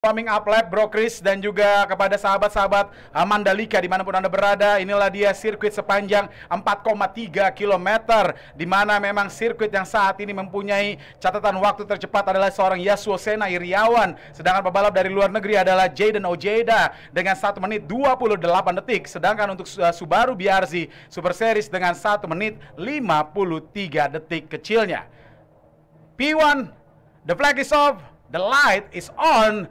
Warming up lap Bro Chris dan juga kepada sahabat-sahabat Mandalika dimanapun Anda berada. Inilah dia sirkuit sepanjang 4,3 km, dimana memang sirkuit yang saat ini mempunyai catatan waktu tercepat adalah seorang Yasuo Sena Iriawan, sedangkan pebalap dari luar negeri adalah Jaden Ojeda dengan 1 menit 28 detik, sedangkan untuk Subaru BRZ Super Series dengan 1 menit 53 detik kecilnya. P1, the flag is off, the light is on.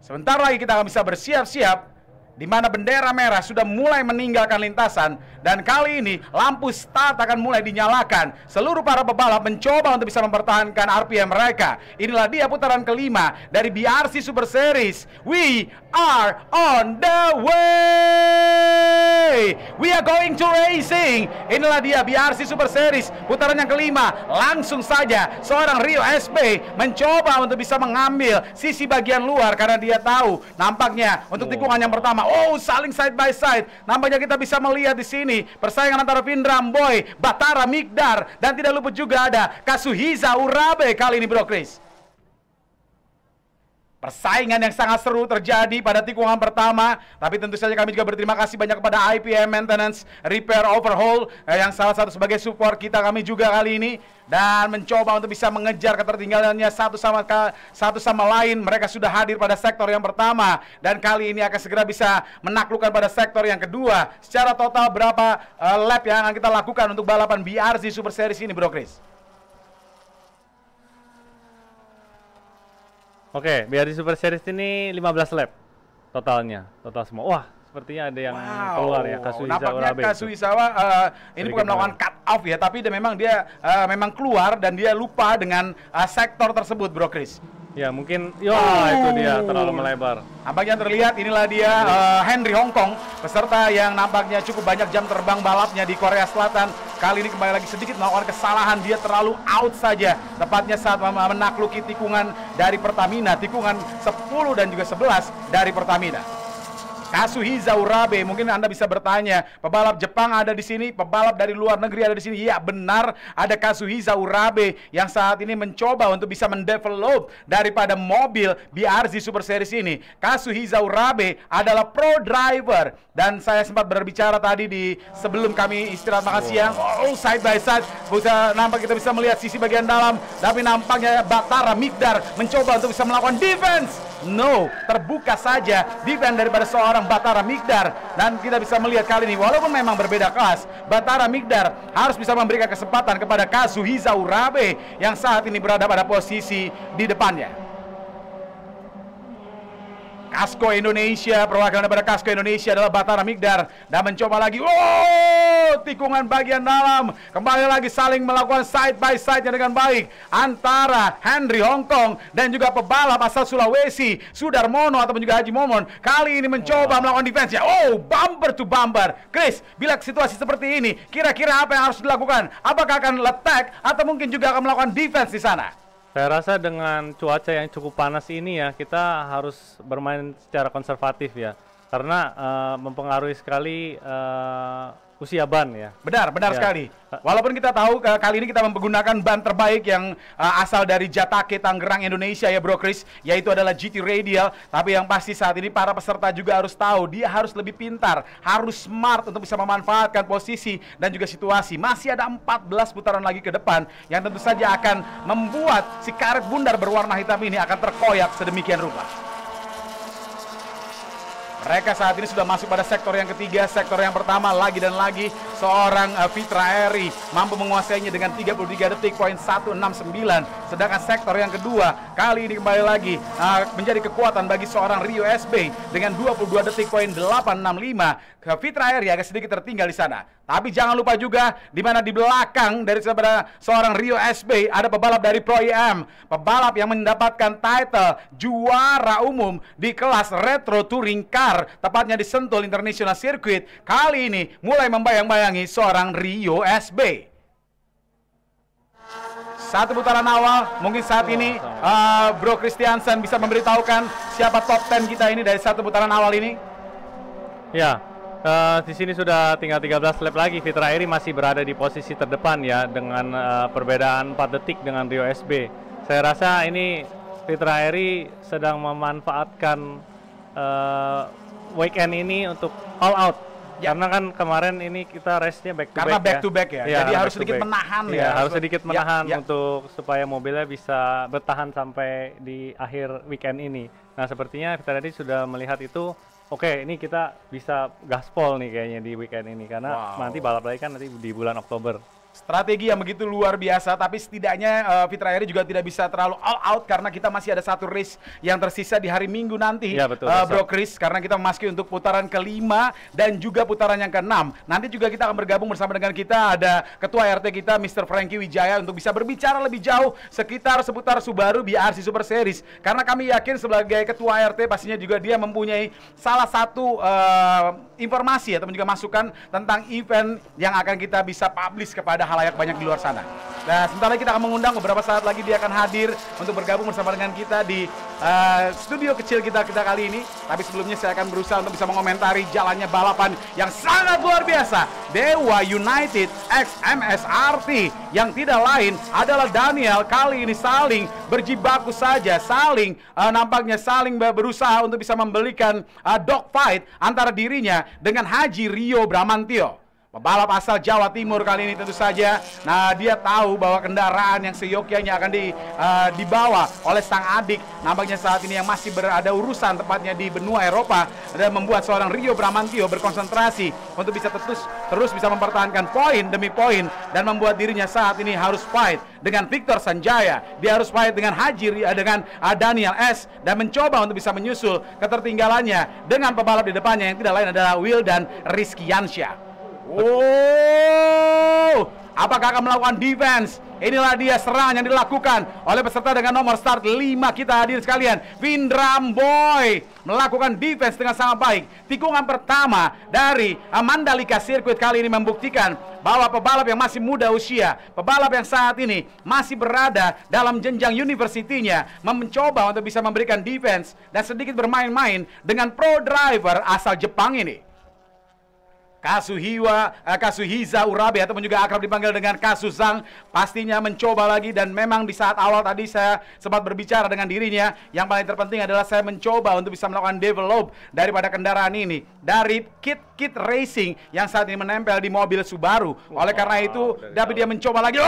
Sebentar lagi kita akan bisa bersiap-siap, di mana bendera merah sudah mulai meninggalkan lintasan, dan kali ini lampu start akan mulai dinyalakan. Seluruh para pebalap mencoba untuk bisa mempertahankan RPM mereka. Inilah dia putaran kelima dari BRZ Super Series. We are on the way. We are going to racing. Inilah dia BRZ Super Series putaran yang kelima. Langsung saja seorang Rio SB mencoba untuk bisa mengambil sisi bagian luar karena dia tahu nampaknya untuk tikungan yang pertama, saling side by side. Nampaknya kita bisa melihat di sini persaingan antara Vindram Boy, Batara Migdar, dan tidak luput juga ada Kazuhisa Urabe kali ini Bro Chris. Persaingan yang sangat seru terjadi pada tikungan pertama, tapi tentu saja kami juga berterima kasih banyak kepada IPM Maintenance Repair Overhaul yang salah satu sebagai support kita kami juga kali ini, dan mencoba untuk bisa mengejar ketertinggalannya satu sama lain. Mereka sudah hadir pada sektor yang pertama dan kali ini akan segera bisa menaklukkan pada sektor yang kedua. Secara total berapa lap yang akan kita lakukan untuk balapan BRZ Super Series ini Bro Chris? Oke, BRZ Super Series ini 15 lap totalnya, total semua. Wah, sepertinya ada yang keluar ya, Kazuhisa Urabe. Nampaknya Kazuhisa ini bukan melakukan cut off ya, tapi dia memang memang keluar dan dia lupa dengan sektor tersebut Bro Chris. Ya mungkin, itu dia terlalu melebar. Nampaknya terlihat inilah dia Henry Hong Kong, peserta yang nampaknya cukup banyak jam terbang balapnya di Korea Selatan. Kali ini kembali lagi sedikit melakukan kesalahan, dia terlalu out saja. Tepatnya saat menakluki tikungan dari Pertamina, tikungan 10 dan juga 11 dari Pertamina. Kazuhisa Urabe, mungkin Anda bisa bertanya, pebalap Jepang ada di sini, pebalap dari luar negeri ada di sini. Ya benar, ada Kazuhisa Urabe yang saat ini mencoba untuk bisa mendevelop daripada mobil BRZ Super Series ini. Kazuhisa Urabe adalah pro driver dan saya sempat berbicara tadi di sebelum kami istirahat makan siang. Side by side, nampak kita bisa melihat sisi bagian dalam, tapi nampaknya Batara Migdar mencoba untuk bisa melakukan defense. No, terbuka saja defense daripada seorang Batara Migdar, dan kita bisa melihat kali ini walaupun memang berbeda kelas, Batara Migdar harus bisa memberikan kesempatan kepada Kazuhisa Urabe yang saat ini berada pada posisi di depannya. Kasko Indonesia, perwakilan daripada Kasko Indonesia adalah Batara Migdar dan mencoba lagi. Tikungan bagian dalam, kembali lagi saling melakukan side by side dengan baik antara Henry Hong Kong dan juga pebalap asal Sulawesi Sudarmono ataupun juga Haji Momon. Kali ini mencoba melakukan defense ya. Bumper to bumper. Chris, bila situasi seperti ini, kira-kira apa yang harus dilakukan? Apakah akan letak atau mungkin juga akan melakukan defense di sana? Saya rasa dengan cuaca yang cukup panas ini ya, kita harus bermain secara konservatif ya, karena mempengaruhi sekali usia ban ya. Benar ya. Sekali. Walaupun kita tahu kali ini kita menggunakan ban terbaik yang asal dari Jatake Tangerang Indonesia ya Bro Chris, yaitu adalah GT Radial, tapi yang pasti saat ini para peserta juga harus tahu, dia harus lebih pintar, harus smart untuk bisa memanfaatkan posisi dan juga situasi. Masih ada 14 putaran lagi ke depan yang tentu saja akan membuat si karet bundar berwarna hitam ini akan terkoyak sedemikian rupa. Mereka saat ini sudah masuk pada sektor yang ketiga. Sektor yang pertama lagi dan lagi seorang Fitra Eri mampu menguasainya dengan 33 detik poin 169. Sedangkan sektor yang kedua kali ini kembali lagi menjadi kekuatan bagi seorang Rio SB dengan 22 detik poin 865. Fitra Eri agak sedikit tertinggal di sana. Tapi jangan lupa juga di mana di belakang dari seorang Rio SB ada pebalap dari Pro IM, pebalap yang mendapatkan title juara umum di kelas Retro Touring Car, tepatnya di Sentul International Circuit. Kali ini mulai membayang-bayangi seorang Rio SB. Satu putaran awal, mungkin saat ini Bro Christiansen bisa memberitahukan siapa top 10 kita ini dari satu putaran awal ini. Ya. Di sini sudah tinggal 13 lap lagi. Fitra Eri masih berada di posisi terdepan ya, dengan perbedaan 4 detik dengan Rio SB. Saya rasa ini Fitra Airi sedang memanfaatkan weekend ini untuk all out. Ya. Karena kan kemarin ini kita race-nya back to Karena back, back to back ya. Jadi harus sedikit menahan ya. Harus sedikit menahan ya. untuk supaya mobilnya bisa bertahan sampai di akhir weekend ini. Nah, sepertinya Fitra Airi sudah melihat itu. Oke, ini kita bisa gaspol nih kayaknya di weekend ini karena nanti balap lagi kan nanti di bulan Oktober. Strategi yang begitu luar biasa, tapi setidaknya Fitra Airi juga tidak bisa terlalu all out karena kita masih ada satu race yang tersisa di hari Minggu nanti, ya, betul, Bro Chris, karena kita memasuki untuk putaran ke-5 dan juga putaran yang ke-6. Nanti juga kita akan bergabung bersama dengan kita, ada Ketua RT kita, Mr. Frankie Wijaya, untuk bisa berbicara lebih jauh seputar Subaru BRC Super Series. Karena kami yakin sebagai Ketua RT pastinya juga dia mempunyai salah satu informasi atau juga masukan tentang event yang akan kita bisa publish kepada halayak banyak di luar sana. Nah, sebentar lagi kita akan mengundang, beberapa saat lagi dia akan hadir untuk bergabung bersama dengan kita di studio kecil kita kali ini. Tapi sebelumnya saya akan berusaha untuk bisa mengomentari jalannya balapan yang sangat luar biasa. Dewa United X MSRT yang tidak lain adalah Daniel kali ini saling berjibaku saja, nampaknya saling berusaha untuk bisa membelikan dogfight antara dirinya dengan Haji Rio Bramantio. Pebalap asal Jawa Timur kali ini tentu saja. Nah, dia tahu bahwa kendaraan yang seyogyanya akan dibawa oleh sang adik. Nampaknya saat ini yang masih berada urusan tepatnya di benua Eropa dan membuat seorang Rio Bramantio berkonsentrasi untuk bisa terus bisa mempertahankan poin demi poin dan membuat dirinya saat ini harus fight dengan Victor Sanjaya. Dia harus fight dengan dengan Daniel S dan mencoba untuk bisa menyusul ketertinggalannya dengan pebalap di depannya yang tidak lain adalah Will dan Rizky Yansyah. Apakah akan melakukan defense? Inilah dia serangan yang dilakukan oleh peserta dengan nomor start 5 kita hadir sekalian. Vindram Boy melakukan defense dengan sangat baik. Tikungan pertama dari Mandalika Circuit kali ini membuktikan bahwa pebalap yang masih muda usia, pebalap yang saat ini masih berada dalam jenjang universitinya, mencoba untuk bisa memberikan defense dan sedikit bermain-main dengan pro driver asal Jepang ini. Kazuhisa Urabe ataupun juga akrab dipanggil dengan Kazuzang pastinya mencoba lagi, dan memang di saat awal tadi saya sempat berbicara dengan dirinya, yang paling terpenting adalah saya mencoba untuk bisa melakukan develop daripada kendaraan ini dari kit racing yang saat ini menempel di mobil Subaru. Oleh karena itu dia mencoba lagi.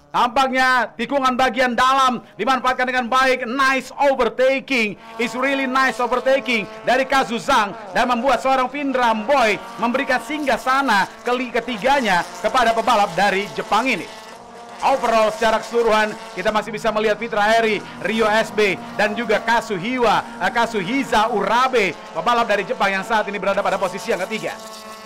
Tampaknya tikungan bagian dalam dimanfaatkan dengan baik. Nice overtaking. It's really nice overtaking dari Kazuzang dan membuat seorang Vindram Boy memberikan singgah sana ketiganya kepada pebalap dari Jepang ini. Overall secara keseluruhan kita masih bisa melihat Fitra Airi, Rio SB dan juga Kazuhisa Urabe, pebalap dari Jepang yang saat ini berada pada posisi yang ketiga.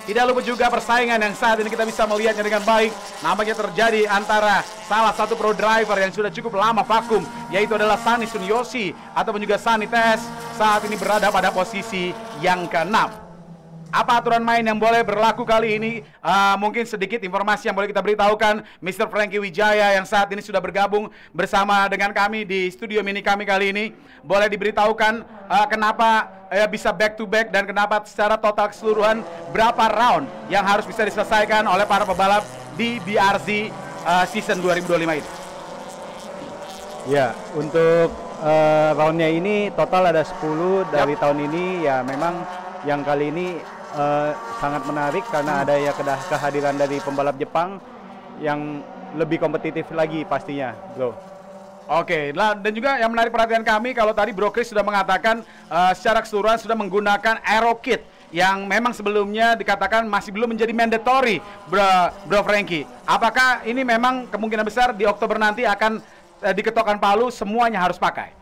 Tidak lupa juga persaingan yang saat ini kita bisa melihatnya dengan baik. Nampaknya terjadi antara salah satu pro driver yang sudah cukup lama vakum, yaitu adalah Sani Sunyoshi ataupun juga Sani TS, saat ini berada pada posisi yang ke-6. Apa aturan main yang boleh berlaku kali ini? Mungkin sedikit informasi yang boleh kita beritahukan. Mr. Frankie Wijaya yang saat ini sudah bergabung bersama dengan kami di studio mini kami kali ini, boleh diberitahukan kenapa bisa back to back dan kenapa secara total keseluruhan berapa round yang harus bisa diselesaikan oleh para pebalap di BRZ season 2025 ini? Ya, untuk roundnya ini total ada 10 dari tahun ini. Ya, memang yang kali ini sangat menarik karena ada ya kehadiran dari pembalap Jepang yang lebih kompetitif lagi pastinya, bro. Oke, dan juga yang menarik perhatian kami, kalau tadi Bro Chris sudah mengatakan secara keseluruhan sudah menggunakan Aero Kit yang memang sebelumnya dikatakan masih belum menjadi mandatory, Bro Frankie. Apakah ini memang kemungkinan besar di Oktober nanti akan diketokkan palu semuanya harus pakai?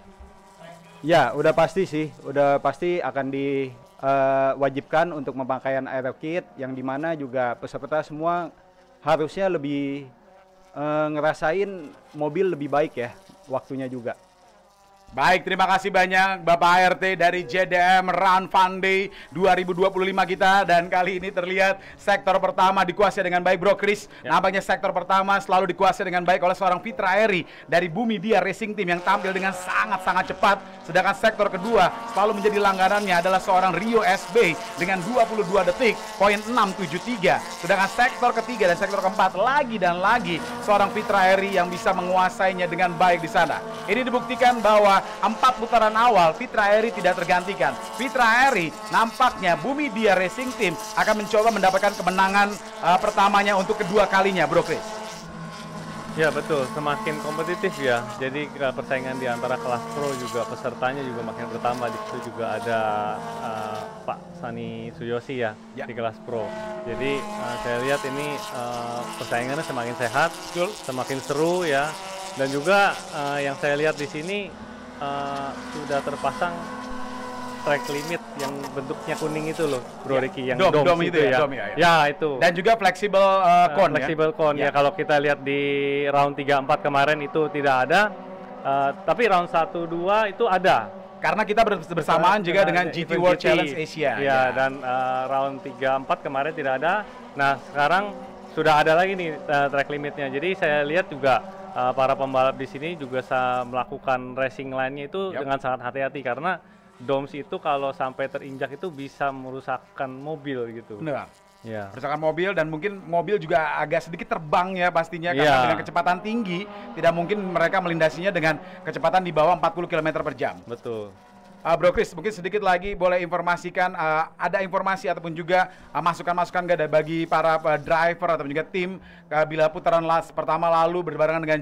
Ya, udah pasti sih, udah pasti akan diwajibkan untuk pemakaian Aero Kit, yang dimana juga peserta semua harusnya lebih ngerasain mobil lebih baik ya, waktunya juga. Baik, terima kasih banyak Bapak ART dari JDM Run Fun Day 2025 kita. Dan kali ini terlihat sektor pertama dikuasai dengan baik, Bro Chris. Nampaknya sektor pertama selalu dikuasai dengan baik oleh seorang Fitra Eri dari Bumi Dia Racing Team yang tampil dengan sangat-sangat cepat. Sedangkan sektor kedua selalu menjadi langganannya adalah seorang Rio SB dengan 22 detik, poin 673. Sedangkan sektor ketiga dan sektor keempat lagi dan lagi seorang Fitra Eri yang bisa menguasainya dengan baik di sana. Ini dibuktikan bahwa 4 putaran awal Fitra Eri tidak tergantikan. Fitra Eri nampaknya Bumi Dia Racing Team akan mencoba mendapatkan kemenangan pertamanya untuk kedua kalinya, Bro Chris. Ya betul, semakin kompetitif ya. Jadi persaingan di antara kelas pro juga pesertanya juga makin bertambah. Di situ juga ada Pak Sani Suyosi ya di kelas pro. Jadi saya lihat ini persaingannya semakin sehat, semakin seru ya. Dan juga yang saya lihat di sini sudah terpasang track limit yang bentuknya kuning itu loh, Bro Ricky, yang dome itu ya. Ya itu. Dan juga flexible cone flexible cone ya. Kalau kita lihat di round 3-4 kemarin itu tidak ada, tapi round 1-2 itu ada. Karena kita bersamaan juga dengan GT World Challenge Asia. Ya, dan round 3-4 kemarin tidak ada. Nah, sekarang sudah ada lagi nih track limitnya. Jadi saya lihat juga para pembalap di sini juga melakukan racing line-nya itu dengan sangat hati-hati karena domes itu kalau sampai terinjak itu bisa merusakkan mobil gitu. Benar. Ya. Merusakkan mobil dan mungkin mobil juga agak sedikit terbang ya pastinya karena dengan kecepatan tinggi tidak mungkin mereka melindasinya dengan kecepatan di bawah 40 km per jam. Betul. Bro Chris, mungkin sedikit lagi boleh informasikan ada informasi ataupun juga masukan-masukan nggak ada bagi para driver ataupun juga tim bila putaran pertama lalu berbarengan dengan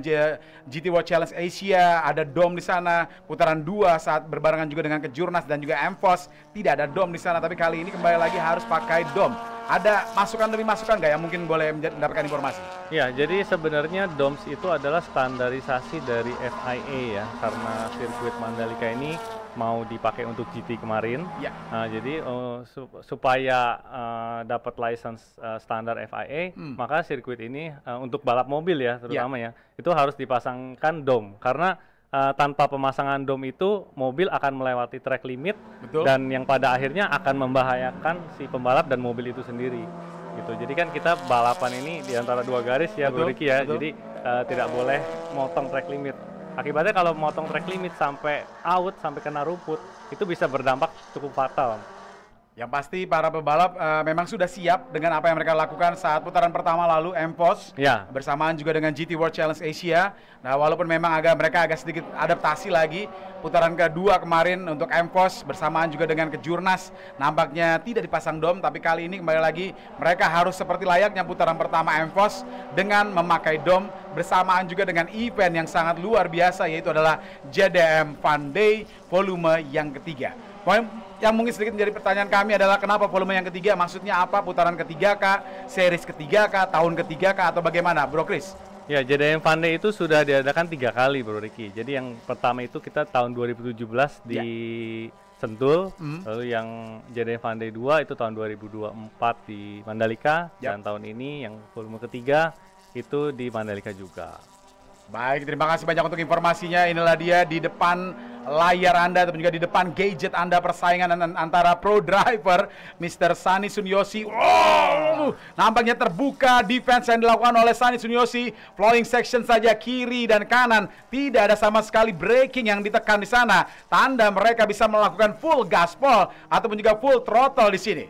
GT World Challenge Asia ada dome di sana, putaran 2 saat berbarengan juga dengan Kejurnas dan juga MFOS tidak ada dome di sana, tapi kali ini kembali lagi harus pakai dome. Ada masukan nggak yang mungkin boleh mendapatkan informasi? Ya, jadi sebenarnya DOMS itu adalah standarisasi dari FIA ya, karena sirkuit Mandalika ini mau dipakai untuk GT kemarin. Ya. Jadi supaya dapat license standar FIA, maka sirkuit ini untuk balap mobil ya terutama ya, itu harus dipasangkan dome karena tanpa pemasangan dome itu mobil akan melewati track limit. Betul. Dan yang pada akhirnya akan membahayakan si pembalap dan mobil itu sendiri gitu. Jadi kan kita balapan ini di antara dua garis ya, Bro Ricky ya. Betul. Jadi tidak boleh motong track limit. Akibatnya kalau motong track limit sampai out, sampai kena rumput, itu bisa berdampak cukup fatal. Yang pasti para pebalap memang sudah siap dengan apa yang mereka lakukan saat putaran pertama lalu MFOS bersamaan juga dengan GT World Challenge Asia. Nah, walaupun memang mereka agak sedikit adaptasi lagi putaran kedua kemarin untuk MFOS bersamaan juga dengan Kejurnas nampaknya tidak dipasang dome, tapi kali ini kembali lagi mereka harus seperti layaknya putaran pertama MFOS dengan memakai dome bersamaan juga dengan event yang sangat luar biasa yaitu adalah JDM Fun Day volume yang ketiga. Yang mungkin sedikit menjadi pertanyaan kami adalah kenapa volume yang ketiga, maksudnya apa? Putaran ketiga kah, series ketiga kah, tahun ketiga kah, atau bagaimana, Bro Chris? Ya, JDM Fun Day itu sudah diadakan 3 kali, Bro Ricky. Jadi yang pertama itu kita tahun 2017 di Sentul, lalu yang JDM Fun Day 2 itu tahun 2024 di Mandalika, dan tahun ini yang volume ketiga itu di Mandalika juga. Baik, terima kasih banyak untuk informasinya. Inilah dia di depan layar Anda atau juga di depan gadget Anda persaingan antara pro driver Mr. Sani Sunyosi. Nampaknya terbuka defense yang dilakukan oleh Sani Sunyosi. Flowing section saja kiri dan kanan. Tidak ada sama sekali braking yang ditekan di sana. Tanda mereka bisa melakukan full gaspol ataupun juga full throttle di sini.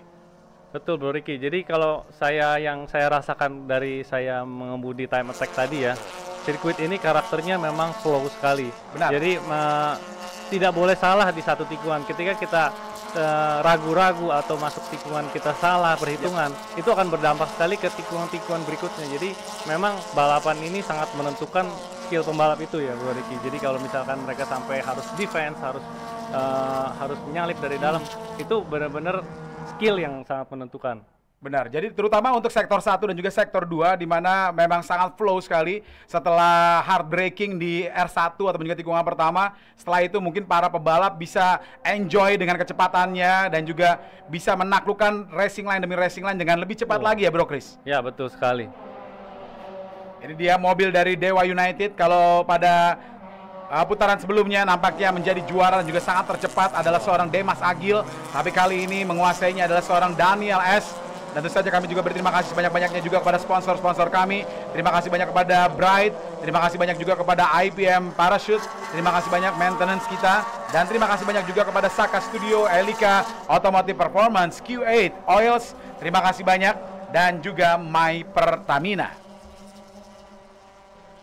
Betul, Bro Ricky. Jadi kalau yang saya rasakan dari saya mengemudi time attack tadi ya, sirkuit ini karakternya memang flow sekali. Benar. Jadi tidak boleh salah di satu tikungan. Ketika kita ragu-ragu atau masuk tikungan kita salah perhitungan, itu akan berdampak sekali ke tikungan-tikungan berikutnya. Jadi memang balapan ini sangat menentukan skill pembalap itu ya, Bro Ricky. Jadi kalau misalkan mereka sampai harus defense, harus menyalip dari dalam, itu benar-benar skill yang sangat menentukan. Benar, jadi terutama untuk sektor 1 dan juga sektor 2 di mana memang sangat flow sekali setelah hard braking di R1 atau juga tikungan pertama. Setelah itu mungkin para pebalap bisa enjoy dengan kecepatannya dan juga bisa menaklukkan racing line demi racing line dengan lebih cepat lagi ya, Bro Chris? Ya, betul sekali. Ini dia mobil dari Dewa United. Kalau pada putaran sebelumnya nampaknya menjadi juara dan juga sangat tercepat adalah seorang Demas Agil, tapi kali ini menguasainya adalah seorang Daniel S. Dan tentu saja kami juga berterima kasih sebanyak-banyaknya juga kepada sponsor-sponsor kami. Terima kasih banyak kepada Bright, terima kasih banyak juga kepada IPM Parachute, terima kasih banyak maintenance kita, dan terima kasih banyak juga kepada Saka Studio, Elika Automotive Performance, Q8 Oils, terima kasih banyak, dan juga My Pertamina.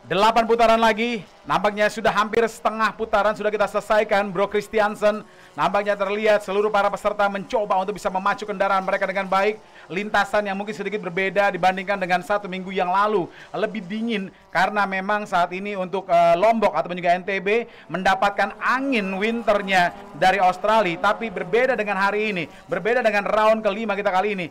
8 putaran lagi, nampaknya sudah hampir setengah putaran sudah kita selesaikan, Bro Christiansen. Nampaknya terlihat seluruh para peserta mencoba untuk bisa memacu kendaraan mereka dengan baik. Lintasan yang mungkin sedikit berbeda dibandingkan dengan 1 minggu yang lalu, lebih dingin karena memang saat ini untuk Lombok ataupun juga NTB mendapatkan angin winternya dari Australia, tapi berbeda dengan hari ini, berbeda dengan round kelima kita kali ini,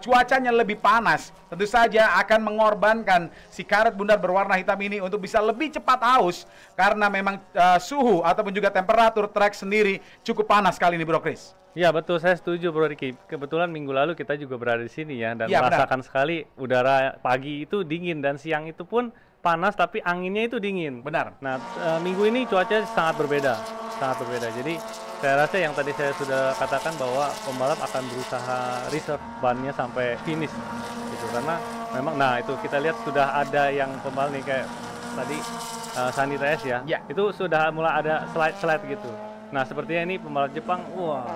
cuacanya lebih panas, tentu saja akan mengorbankan si karet bundar berwarna hitam ini untuk bisa lebih cepat haus karena memang suhu ataupun juga temperatur trek sendiri cukup panas kali ini, Bro Chris. Ya betul, saya setuju Bro Ricky. Kebetulan minggu lalu kita juga berada di sini ya, dan ya, merasakan sekali udara pagi itu dingin dan siang itu pun panas tapi anginnya itu dingin. Benar. Nah minggu ini cuaca sangat berbeda, sangat berbeda. Jadi saya rasa yang tadi saya sudah katakan bahwa pembalap akan berusaha reserve bannya sampai finish, gitu. Karena memang, nah itu kita lihat sudah ada yang pembalap nih kayak tadi Sandi TS ya, itu sudah mulai ada slide gitu. Nah, sepertinya ini pembalap Jepang, wah.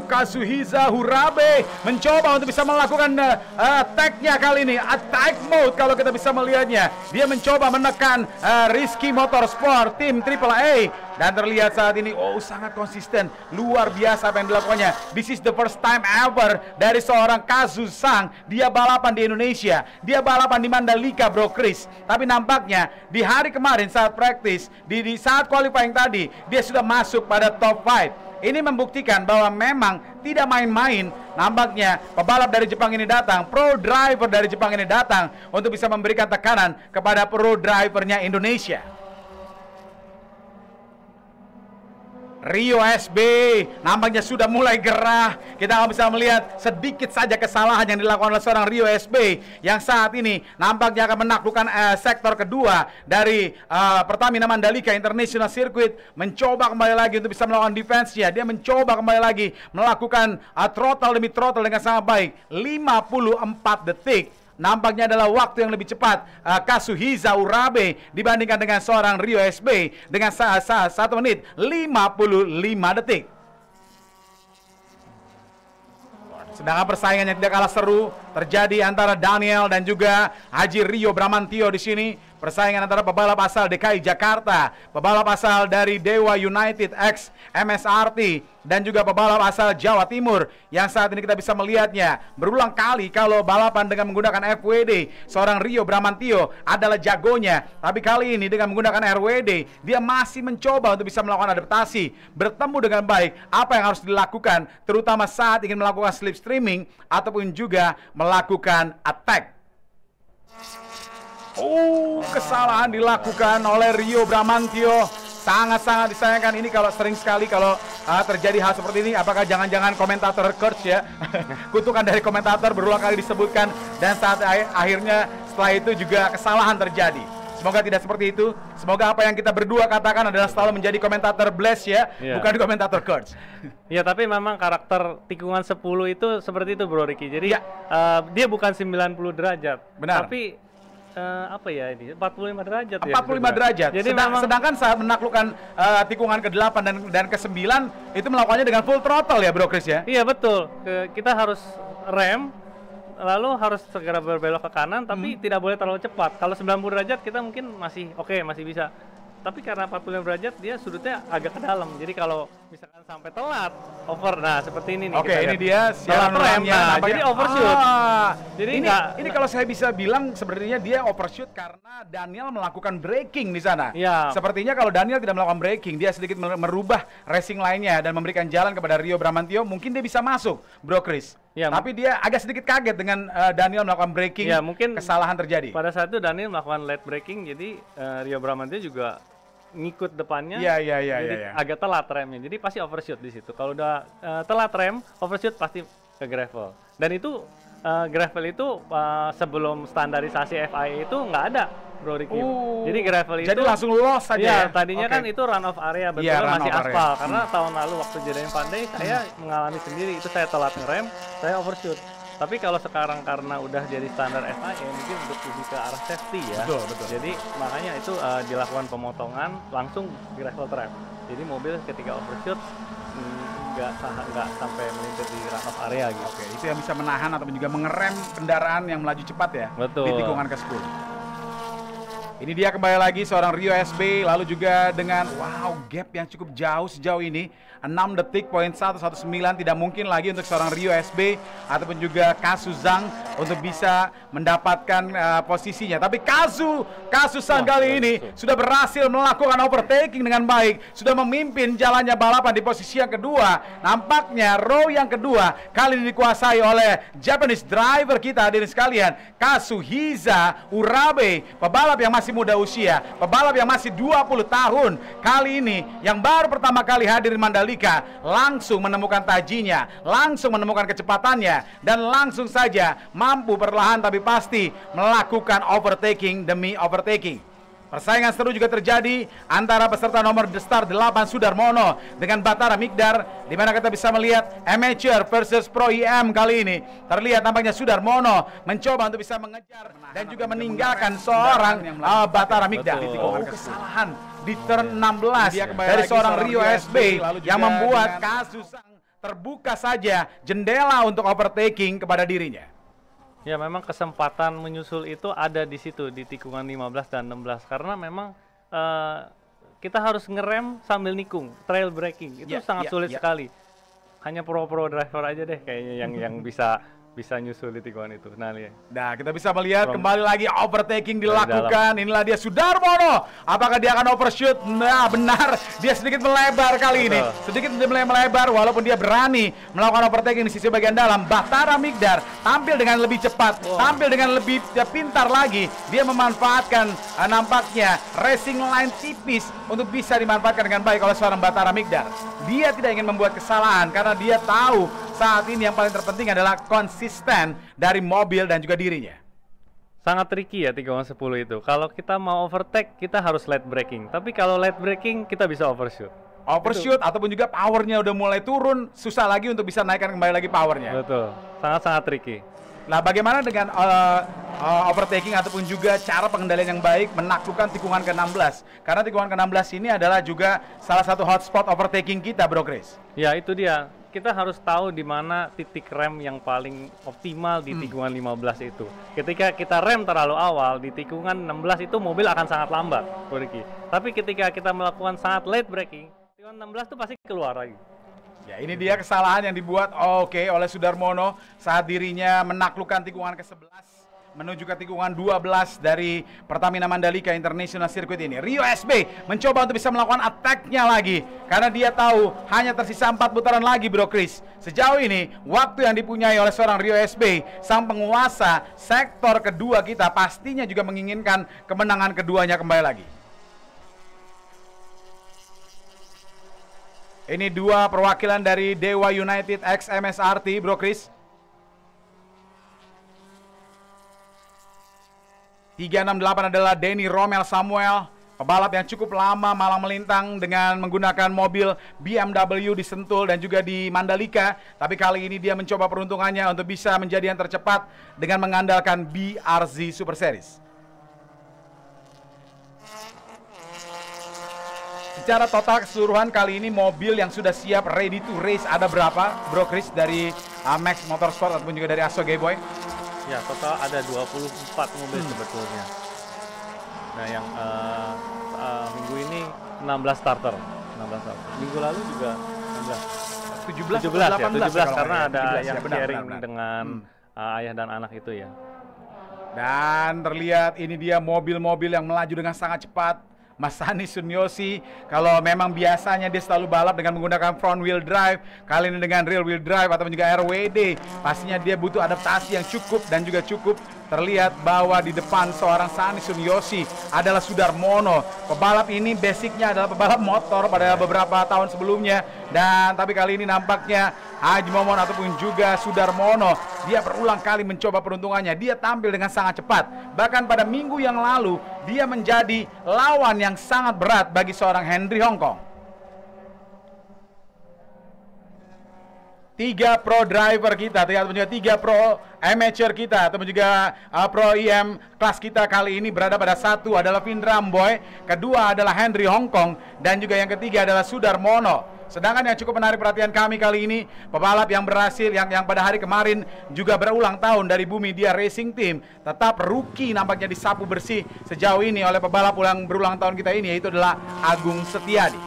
Kazuhisa Urabe mencoba untuk bisa melakukan attack-nya kali ini, attack mode kalau kita bisa melihatnya. Dia mencoba menekan Rizky Motorsport, tim AAA. Dan terlihat saat ini, sangat konsisten, luar biasa apa yang dilakukannya. This is the first time ever dari seorang Kazu Sang. Dia balapan di Indonesia, dia balapan di Mandalika, Bro Chris. Tapi nampaknya di hari kemarin saat practice, di saat qualifying tadi, dia sudah masuk pada top 5. Ini membuktikan bahwa memang tidak main-main. Nampaknya pebalap dari Jepang ini datang, pro driver dari Jepang ini datang untuk bisa memberikan tekanan kepada pro drivernya Indonesia. Rio SB nampaknya sudah mulai gerah. Kita akan bisa melihat sedikit saja kesalahan yang dilakukan oleh seorang Rio SB yang saat ini nampaknya akan menaklukkan sektor kedua dari Pertamina Mandalika International Circuit. Mencoba kembali lagi untuk bisa melakukan defense-nya. Dia mencoba kembali lagi melakukan throttle demi throttle dengan sangat baik. 54 detik. Nampaknya adalah waktu yang lebih cepat Kazuhisa Urabe dibandingkan dengan seorang Rio SB dengan 1 menit 55 detik. Sedangkan persaingan yang tidak kalah seru terjadi antara Daniel dan juga Haji Rio Bramantio di sini. Persaingan antara pebalap asal DKI Jakarta, pebalap asal dari Dewa United X MSRT, dan juga pebalap asal Jawa Timur yang saat ini kita bisa melihatnya berulang kali kalau balapan dengan menggunakan FWD. Seorang Rio Bramantio adalah jagonya, tapi kali ini dengan menggunakan RWD dia masih mencoba untuk bisa melakukan adaptasi, bertemu dengan baik apa yang harus dilakukan, terutama saat ingin melakukan slipstreaming ataupun juga melakukan attack. Kesalahan dilakukan oleh Rio Bramantio. Sangat-sangat disayangkan ini kalau sering sekali kalau terjadi hal seperti ini. Apakah jangan-jangan komentator Kurz ya? Kutukan dari komentator berulang kali disebutkan, dan saat akhirnya setelah itu juga kesalahan terjadi. Semoga tidak seperti itu. Semoga apa yang kita berdua katakan adalah selalu menjadi komentator Bless ya, bukan komentator Kurz. Ya, tapi memang karakter tikungan 10 itu seperti itu, Bro Ricky. Jadi dia bukan 90 derajat. Benar. Tapi apa ya ini 45 derajat 45 derajat. Jadi sedangkan saat menaklukkan tikungan ke-8 dan ke-9 itu melakukannya dengan full throttle ya, Bro Chris ya. Iya betul. Kita harus rem, lalu harus segera berbelok ke kanan, tapi tidak boleh terlalu cepat. Kalau 90 derajat kita mungkin masih masih bisa. Tapi karena 45 derajat dia sudutnya agak ke dalam. Jadi kalau misalkan sampai telat over, nah seperti ini nih. Oke, ini dia telat rem, jadi overshoot. Jadi ini kalau saya bisa bilang sebenarnya dia overshoot karena Daniel melakukan braking di sana. Ya. Sepertinya kalau Daniel tidak melakukan braking, dia sedikit merubah racing lainnya dan memberikan jalan kepada Rio Bramantio, mungkin dia bisa masuk, Bro Chris. Ya, tapi dia agak sedikit kaget dengan Daniel melakukan braking. Ya, mungkin kesalahan terjadi. Pada saat itu Daniel melakukan late braking, jadi Rio Bramantio juga ngikut depannya, jadi agak telat remnya, jadi pasti overshoot di situ. Kalau udah telat rem, overshoot pasti ke gravel. Dan itu gravel itu sebelum standarisasi FIA itu nggak ada Bro Ricky. Jadi gravel itu jadi langsung loss saja. Iya, tadinya kan itu run off area, betul masih aspal. Karena tahun lalu waktu jadiin Pandai saya mengalami sendiri itu, saya telat ngerem, saya overshoot. Tapi kalau sekarang karena udah jadi standar FIA, mungkin untuk lebih ke arah safety ya. Betul. Jadi makanya itu dilakukan pemotongan langsung di gravel trap. Jadi mobil ketika overshoot nggak sampai melintir di run off area gitu. Oke, itu yang bisa menahan atau juga mengerem kendaraan yang melaju cepat ya. Betul. Di tikungan ke-10. Ini dia kembali lagi seorang Rio SB, lalu juga dengan gap yang cukup jauh sejauh ini 6 detik poin 119. Tidak mungkin lagi untuk seorang Rio SB ataupun juga Kazu Zhang untuk bisa mendapatkan posisinya. Tapi Kazu Zhang kali ini sudah berhasil melakukan overtaking dengan baik, sudah memimpin jalannya balapan di posisi yang kedua. Nampaknya row yang kedua kali ini dikuasai oleh Japanese driver kita, hadirin sekalian, Kazuhisa Urabe, pebalap yang masih muda usia, pebalap yang masih 20 tahun. Kali ini yang baru pertama kali hadir di Mandalika, langsung menemukan tajinya, langsung menemukan kecepatannya, dan langsung saja mampu perlahan tapi pasti melakukan overtaking demi overtaking. Persaingan seru juga terjadi antara peserta nomor The Star 8 Sudarmono dengan Batara Mikdar, di mana kita bisa melihat amateur versus pro IM kali ini. Terlihat nampaknya Sudarmono mencoba untuk bisa mengejar dan juga meninggalkan seorang Batara Mikdar. Kesalahan di turn 16 dari seorang Rio SB yang membuat Kazu Zhang terbuka saja jendela untuk overtaking kepada dirinya. Ya, memang kesempatan menyusul itu ada di situ, di tikungan 15 dan 16. Karena memang kita harus ngerem sambil nikung, trail braking. Itu sangat sulit sekali. Hanya pro-pro driver aja deh kayaknya yang bisa nyusul di tikungan itu. Nah, lihat. Nah, kita bisa melihat kembali lagi overtaking dilakukan. Inilah dia Sudarmono. Apakah dia akan overshoot? Nah, benar. Dia sedikit melebar kali ini. Sedikit melebar walaupun dia berani melakukan overtaking di sisi bagian dalam. Batara Mikdar tampil dengan lebih cepat, tampil dengan lebih pintar lagi. Dia memanfaatkan nampaknya racing line tipis untuk bisa dimanfaatkan dengan baik oleh seorang Batara Mikdar. Dia tidak ingin membuat kesalahan karena dia tahu saat ini yang paling terpenting adalah konsisten dari mobil dan juga dirinya. Sangat tricky ya tikungan 10 itu. Kalau kita mau overtake, kita harus late braking. Tapi kalau late braking, kita bisa overshoot. Overshoot ataupun juga powernya udah mulai turun, susah lagi untuk bisa naikkan kembali lagi powernya. Betul, sangat-sangat tricky. Nah, bagaimana dengan overtaking ataupun juga cara pengendalian yang baik menaklukkan tikungan ke-16? Karena tikungan ke-16 ini adalah juga salah satu hotspot overtaking kita, Bro Chris. Ya, itu dia. Kita harus tahu di mana titik rem yang paling optimal di tikungan 15 itu. Ketika kita rem terlalu awal di tikungan 16 itu mobil akan sangat lambat, Ricky. Tapi ketika kita melakukan sangat late braking, tikungan 16 itu pasti keluar lagi. Ya, ini dia kesalahan yang dibuat oleh Sudarmono saat dirinya menaklukkan tikungan ke-11 menuju ke tikungan 12 dari Pertamina Mandalika International Circuit ini. Rio SB mencoba untuk bisa melakukan attack-nya lagi karena dia tahu hanya tersisa 4 putaran lagi, Bro Chris. Sejauh ini waktu yang dipunyai oleh seorang Rio SB, sang penguasa sektor kedua kita, pastinya juga menginginkan kemenangan keduanya kembali lagi. Ini dua perwakilan dari Dewa United X MSRT, Bro Chris. 368 adalah Denny Romel Samuel, pebalap yang cukup lama malang melintang dengan menggunakan mobil BMW di Sentul dan juga di Mandalika. Tapi kali ini dia mencoba peruntungannya untuk bisa menjadi yang tercepat dengan mengandalkan BRZ Super Series. Secara total keseluruhan kali ini mobil yang sudah siap ready to race ada berapa, Bro Chris, dari Max Motorsport ataupun juga dari Aso Gayboy? Ya, total ada 24 mobil sebetulnya. Nah, yang minggu ini 16 starter. Minggu lalu juga 17 karena ada yang sharing dengan ayah dan anak itu ya. Dan terlihat ini dia mobil-mobil yang melaju dengan sangat cepat. Masani Sunyoshi, kalau memang biasanya dia selalu balap dengan menggunakan front wheel drive, kali ini dengan rear wheel drive ataupun juga RWD, pastinya dia butuh adaptasi yang cukup dan juga cukup terlihat bahwa di depan seorang Sanisun Yoshi adalah Sudarmono. Pebalap ini basicnya adalah pebalap motor pada beberapa tahun sebelumnya, dan tapi kali ini nampaknya Haji Momon ataupun juga Sudarmono, dia berulang kali mencoba peruntungannya. Dia tampil dengan sangat cepat. Bahkan pada minggu yang lalu dia menjadi lawan yang sangat berat bagi seorang Henry Hongkong. 3 pro driver kita, ataupun juga 3 pro amateur kita, ataupun juga pro IM kelas kita kali ini berada pada satu adalah Vindra Amboy, kedua adalah Henry Hongkong, dan juga yang ketiga adalah Sudarmono. Sedangkan yang cukup menarik perhatian kami kali ini, pebalap yang berhasil yang pada hari kemarin juga berulang tahun dari Bumi Dia Racing Team, tetap rookie nampaknya disapu bersih sejauh ini oleh pebalap yang berulang tahun kita ini, yaitu adalah Agung Setiadi.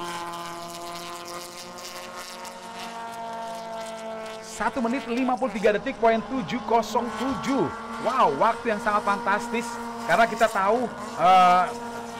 1 menit 53 detik poin 707. Wow, waktu yang sangat fantastis. Karena kita tahu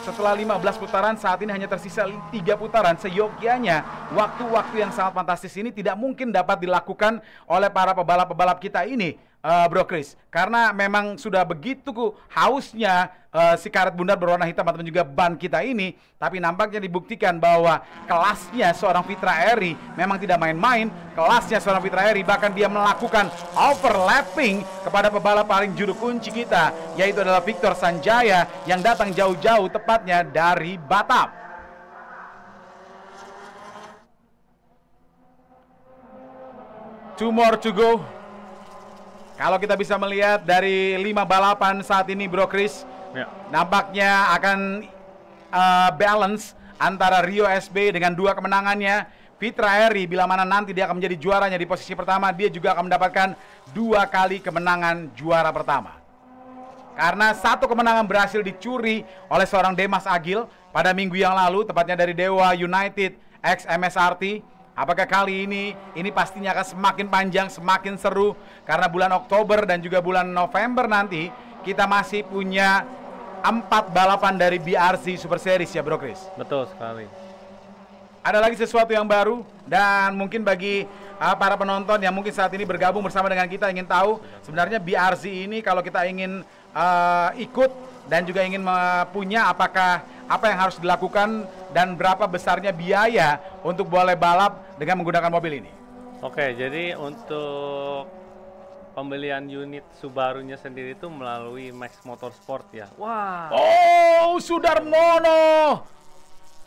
setelah 15 putaran saat ini hanya tersisa 3 putaran. Seyogianya waktu-waktu yang sangat fantastis ini tidak mungkin dapat dilakukan oleh para pebalap-pebalap kita ini, Bro Chris. Karena memang sudah begitu hausnya si karet bundar berwarna hitam ataupun juga ban kita ini, tapi nampaknya dibuktikan bahwa kelasnya seorang Fitra Eri memang tidak main-main. Kelasnya seorang Fitra Eri, bahkan dia melakukan overlapping kepada pebalap paling juru kunci kita, yaitu adalah Victor Sanjaya yang datang jauh-jauh, tepatnya dari Batam. Two more to go. Kalau kita bisa melihat dari 5 balapan saat ini, Bro Chris, nampaknya akan balance antara Rio SB dengan 2 kemenangannya. Fitra Eri, bila mana nanti dia akan menjadi juaranya di posisi pertama, dia juga akan mendapatkan 2 kali kemenangan juara pertama. Karena 1 kemenangan berhasil dicuri oleh seorang Demas Agil pada minggu yang lalu, tepatnya dari Dewa United X MSRT. Apakah kali ini pastinya akan semakin panjang, semakin seru, karena bulan Oktober dan juga bulan November nanti kita masih punya 4 balapan dari BRC Super Series ya, Bro Chris. Betul sekali. Ada lagi sesuatu yang baru, dan mungkin bagi para penonton yang mungkin saat ini bergabung bersama dengan kita ingin tahu sebenarnya BRC ini kalau kita ingin ikut dan juga ingin punya, apakah apa yang harus dilakukan dan berapa besarnya biaya untuk boleh balap dengan menggunakan mobil ini? Oke, jadi untuk pembelian unit Subarunya sendiri itu melalui Max Motorsport ya. Wah. Oh, Sudarmono.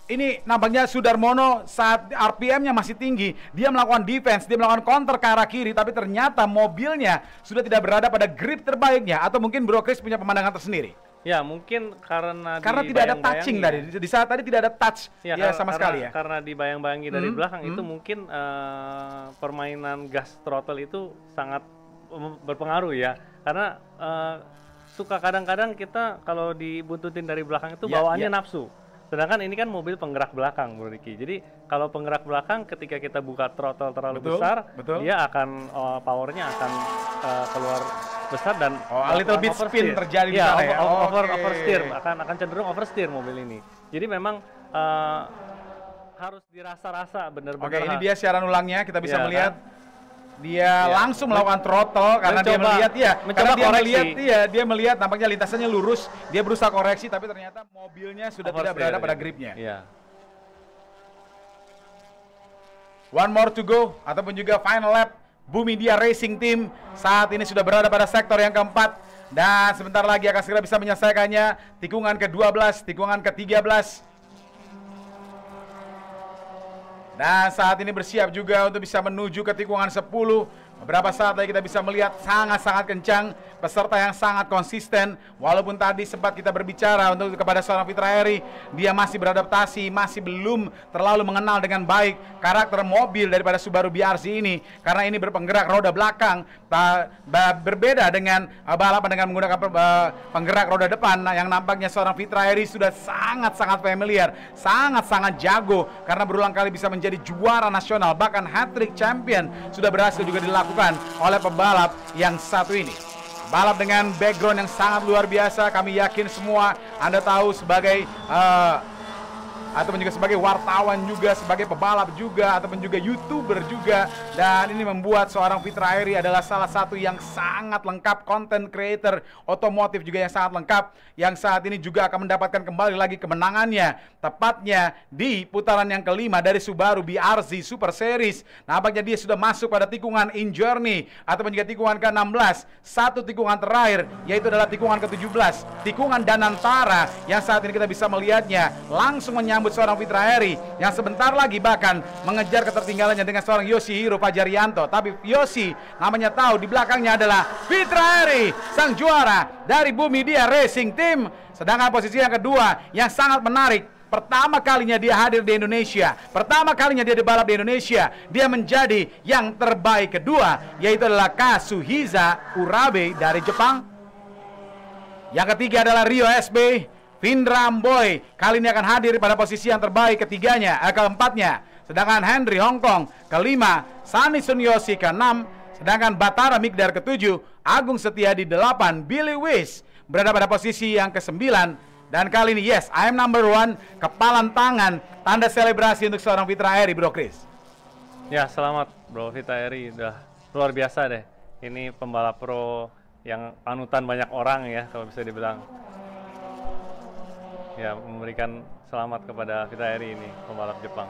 Ini nampaknya Sudarmono saat RPM-nya masih tinggi, dia melakukan defense, dia melakukan counter ke arah kiri, tapi ternyata mobilnya sudah tidak berada pada grip terbaiknya, atau mungkin Bro Chris punya pemandangan tersendiri. Ya, mungkin karena tidak ada touching tadi. Di saat tadi tidak ada touch ya, sama sekali ya. Karena dibayang-bayangi dari belakang itu mungkin permainan gas throttle itu sangat berpengaruh ya. Karena suka kadang-kadang kita kalau dibuntutin dari belakang itu bawaannya nafsu. Sedangkan ini kan mobil penggerak belakang, Bro Diki. Jadi kalau penggerak belakang ketika kita buka throttle terlalu besar, dia akan powernya akan keluar besar dan a little bit spin terjadi di sana ya. Oversteer, akan cenderung oversteer mobil ini. Jadi memang harus dirasa-rasa benar-benar. Oke, ini dia siaran ulangnya, kita bisa melihat dia langsung melakukan throttle karena dia melihat dia melihat nampaknya lintasannya lurus, dia berusaha koreksi tapi ternyata mobilnya sudah tidak berada pada gripnya. One more to go ataupun juga final lap. Bumi Dia Racing Team saat ini sudah berada pada sektor yang keempat, dan sebentar lagi akan segera bisa menyelesaikannya. Tikungan ke-12, tikungan ke-13. Dan saat ini bersiap juga untuk bisa menuju ke tikungan 10. Beberapa saat lagi kita bisa melihat sangat-sangat kencang, peserta yang sangat konsisten. Walaupun tadi sempat kita berbicara untuk kepada seorang Fitra Eri, dia masih beradaptasi, masih belum terlalu mengenal dengan baik karakter mobil daripada Subaru BRZ ini, karena ini berpenggerak roda belakang, berbeda dengan balapan dengan menggunakan penggerak roda depan. Nah, yang nampaknya seorang Fitra Eri sudah sangat-sangat familiar, sangat-sangat jago, karena berulang kali bisa menjadi juara nasional, bahkan hat-trick champion sudah berhasil juga dilakukan oleh pembalap yang satu ini. Balap dengan background yang sangat luar biasa, kami yakin semua Anda tahu sebagai ataupun juga sebagai wartawan juga, sebagai pebalap juga, ataupun juga YouTuber juga. Dan ini membuat seorang Fitra Airi adalah salah satu yang sangat lengkap, content creator otomotif juga yang sangat lengkap, yang saat ini juga akan mendapatkan kembali lagi kemenangannya, tepatnya di putaran yang kelima dari Subaru BRZ Super Series. Nampaknya dia sudah masuk pada tikungan in journey ataupun juga tikungan ke-16. Satu tikungan terakhir, yaitu adalah tikungan ke-17, tikungan Danantara, yang saat ini kita bisa melihatnya langsung menyambut seorang Fitra Airi yang sebentar lagi bahkan mengejar ketertinggalannya dengan seorang Yoshihiro Fajarianto. Tapi Yoshi namanya tahu di belakangnya adalah Fitra Airi, sang juara dari Bumi Dia Racing Team. Sedangkan posisi yang kedua yang sangat menarik, pertama kalinya dia hadir di Indonesia, pertama kalinya dia dibalap di Indonesia, dia menjadi yang terbaik kedua, yaitu adalah Kazuhisa Urabe dari Jepang. Yang ketiga adalah Rio SB Vindram Boy, kali ini akan hadir pada posisi yang terbaik keempatnya. Sedangkan Henry Hongkong kelima, Sani Sunyoshi ke-6, sedangkan Batara Migdar ke-7, Agung Setiadi 8, Billy Wish berada pada posisi yang ke-9. Dan kali ini, yes, I am number 1, kepalan tangan, tanda selebrasi untuk seorang Fitra Airi, Bro Chris. Ya, selamat Bro Fitra Airi, udah luar biasa deh. Ini pembalap pro yang panutan banyak orang ya, kalau bisa dibilang. Ya, memberikan selamat kepada Fitra Airi ini, pembalap Jepang.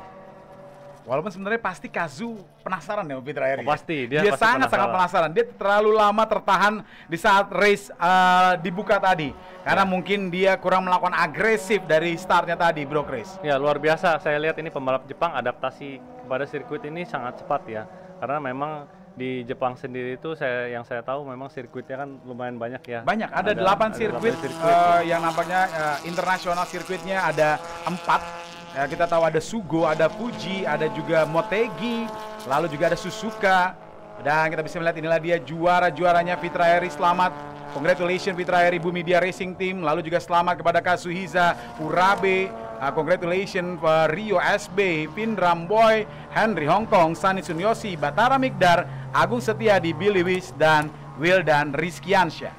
Walaupun sebenarnya pasti Kazu penasaran ya Fitra Airi. Oh, pasti, dia pasti sangat-sangat penasaran. Dia terlalu lama tertahan di saat race dibuka tadi. Karena mungkin dia kurang melakukan agresif dari startnya tadi, Bro Chris. Ya, luar biasa. Saya lihat ini pembalap Jepang adaptasi kepada sirkuit ini sangat cepat ya. Karena memang di Jepang sendiri itu yang saya tahu memang sirkuitnya kan lumayan banyak ya. Banyak, ada 8 sirkuit, yang nampaknya internasional sirkuitnya ada 4. Ya, kita tahu ada Sugo, ada Fuji, ada juga Motegi, lalu juga ada Suzuka. Dan kita bisa melihat inilah dia juara-juaranya Fitra Airi. Selamat, congratulations Fitra Airi Bumi Dia Racing Team. Lalu juga selamat kepada Kazuhisa Urabe, congratulations Rio SB, Vindram Boy, Henry Hongkong, Sani Sunyoshi, Batara Migdar, Agung Setiadi, Billy Wish, dan Wildan Rizkiansyah.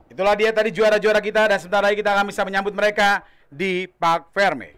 Itulah dia tadi juara-juara kita, dan sebentar lagi kita akan bisa menyambut mereka di Parc Ferme.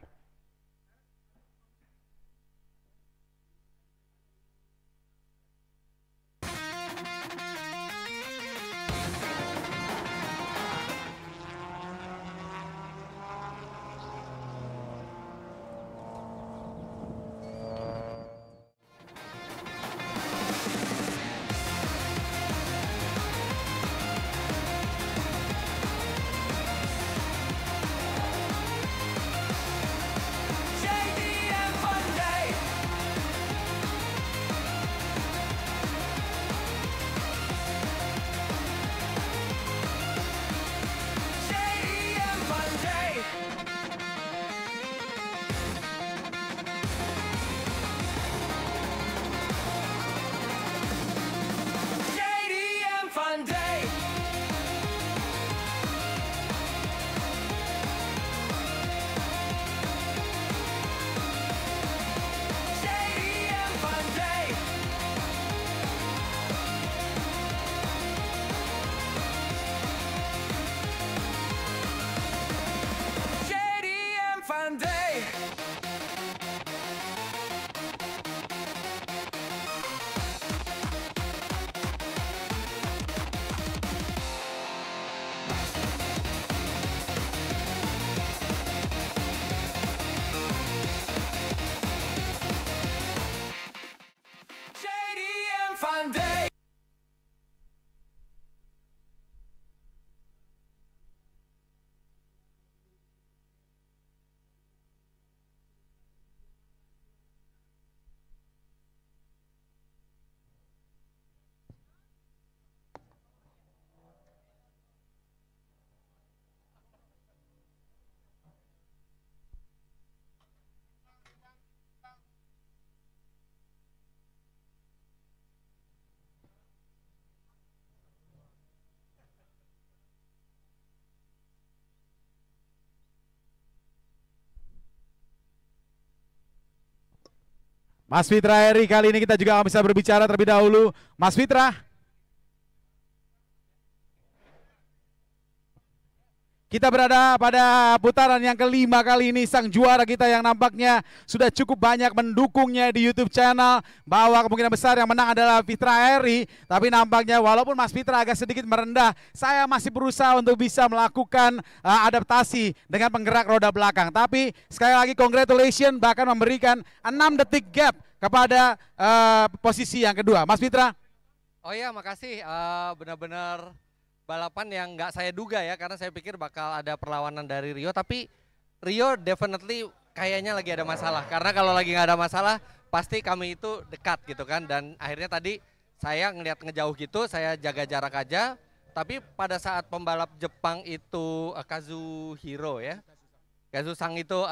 Mas Fitra Airi, kali ini kita juga bisa berbicara terlebih dahulu. Mas Fitra. Kita berada pada putaran yang kelima kali ini. Sang juara kita yang nampaknya sudah cukup banyak mendukungnya di YouTube channel, bahwa kemungkinan besar yang menang adalah Fitra Eri. Tapi nampaknya walaupun Mas Fitra agak sedikit merendah, saya masih berusaha untuk bisa melakukan adaptasi dengan penggerak roda belakang. Tapi sekali lagi congratulations, bahkan memberikan 6 detik gap kepada posisi yang kedua. Mas Fitra. Oh iya, makasih. Benar-benar balapan yang nggak saya duga ya, karena saya pikir bakal ada perlawanan dari Rio, tapi Rio definitely kayaknya lagi ada masalah, karena kalau lagi nggak ada masalah pasti kami itu dekat gitu kan. Dan akhirnya tadi saya ngelihat ngejauh gitu, saya jaga jarak aja, tapi pada saat pembalap Jepang itu Kazuhiro ya, Kazusang itu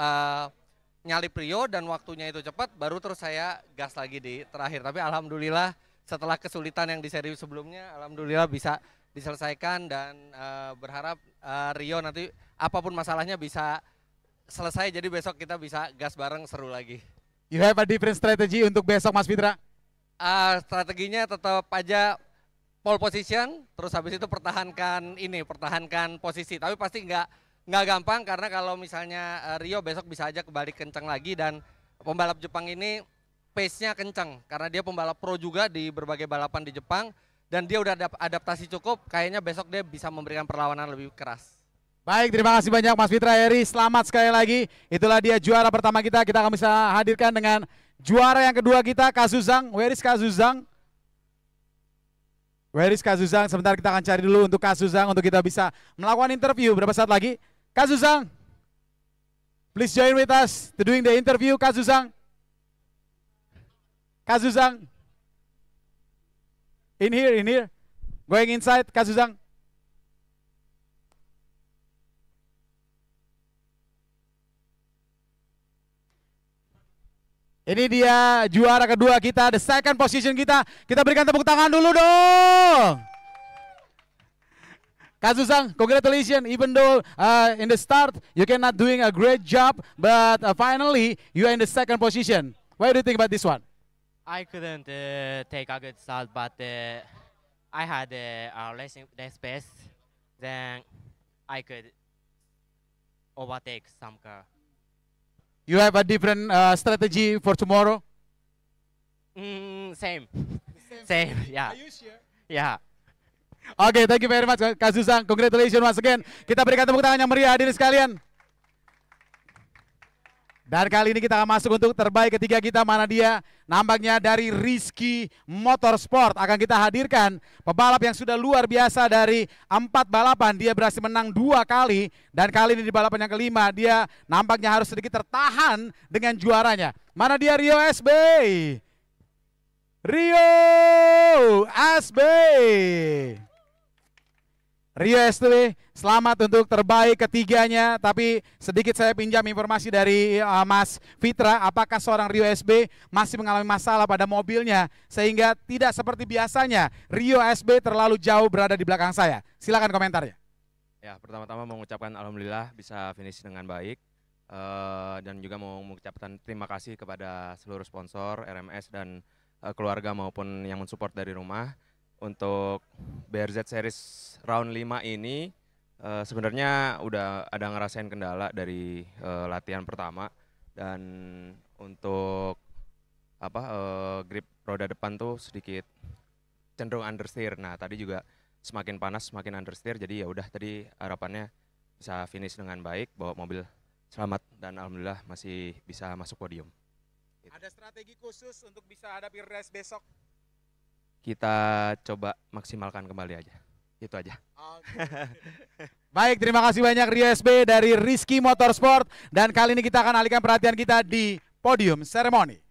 nyalip Rio dan waktunya itu cepat, baru terus saya gas lagi di terakhir. Tapi alhamdulillah setelah kesulitan yang di seri sebelumnya, alhamdulillah bisa diselesaikan, dan berharap Rio nanti apapun masalahnya bisa selesai, jadi besok kita bisa gas bareng, seru lagi. You have a different strategy untuk besok, Mas Fitra? Strateginya tetap aja pole position, terus habis itu pertahankan posisi, tapi pasti nggak gampang, karena kalau misalnya Rio besok bisa aja kebalik kencang lagi, dan pembalap Jepang ini pace-nya kencang karena dia pembalap pro juga di berbagai balapan di Jepang. Dan dia udah adaptasi cukup, kayaknya besok dia bisa memberikan perlawanan lebih keras. Baik, terima kasih banyak Mas Fitra Eri, selamat sekali lagi. Itulah dia juara pertama kita akan bisa hadirkan dengan juara yang kedua kita, Kazusang. Where is Kazusang? Where is Kazusang? Sebentar kita akan cari dulu untuk Kazusang, untuk kita bisa melakukan interview berapa saat lagi. Kazusang, please join with us to doing the interview, Kazusang. Kazusang. In here, going inside, Kazusang. Ini dia juara kedua kita, the second position kita. Kita berikan tepuk tangan dulu dong. Kazusang, congratulations. Even though in the start you cannot doing a great job, but finally you are in the second position. What do you think about this one? I couldn't take a good start, but I had less space. Then I could overtake some car. You have a different strategy for tomorrow? Same. Same, yeah. Are you sure? Yeah. Oke, thank you very much Kazusang. Congratulations once again. Kita berikan tepuk tangan yang meriah hadirin sekalian. Dan kali ini kita akan masuk untuk terbaik ketiga kita, mana dia? Nampaknya dari Rizky Motorsport akan kita hadirkan pebalap yang sudah luar biasa. Dari 4 balapan dia berhasil menang 2 kali, dan kali ini di balapan yang kelima dia nampaknya harus sedikit tertahan dengan juaranya. Mana dia? Rio SB. Rio SB, selamat untuk terbaik ketiganya. Tapi sedikit saya pinjam informasi dari Mas Fitra, apakah seorang Rio SB masih mengalami masalah pada mobilnya sehingga tidak seperti biasanya Rio SB terlalu jauh berada di belakang saya. Silakan komentarnya. Ya, pertama-tama mau mengucapkan alhamdulillah bisa finish dengan baik, dan juga mau mengucapkan terima kasih kepada seluruh sponsor RMS dan keluarga maupun yang mensupport dari rumah. Untuk BRZ Series round 5 ini sebenarnya udah ada ngerasain kendala dari latihan pertama, dan untuk grip roda depan tuh sedikit cenderung understeer. Nah, tadi juga semakin panas semakin understeer, jadi ya udah tadi harapannya bisa finish dengan baik, bawa mobil selamat, dan alhamdulillah masih bisa masuk podium. Ada strategi khusus untuk bisa hadapi race besok? Kita coba maksimalkan kembali aja, itu aja. Baik, terima kasih banyak Rio SB dari Rizky Motorsport, dan kali ini kita akan alihkan perhatian kita di podium seremoni.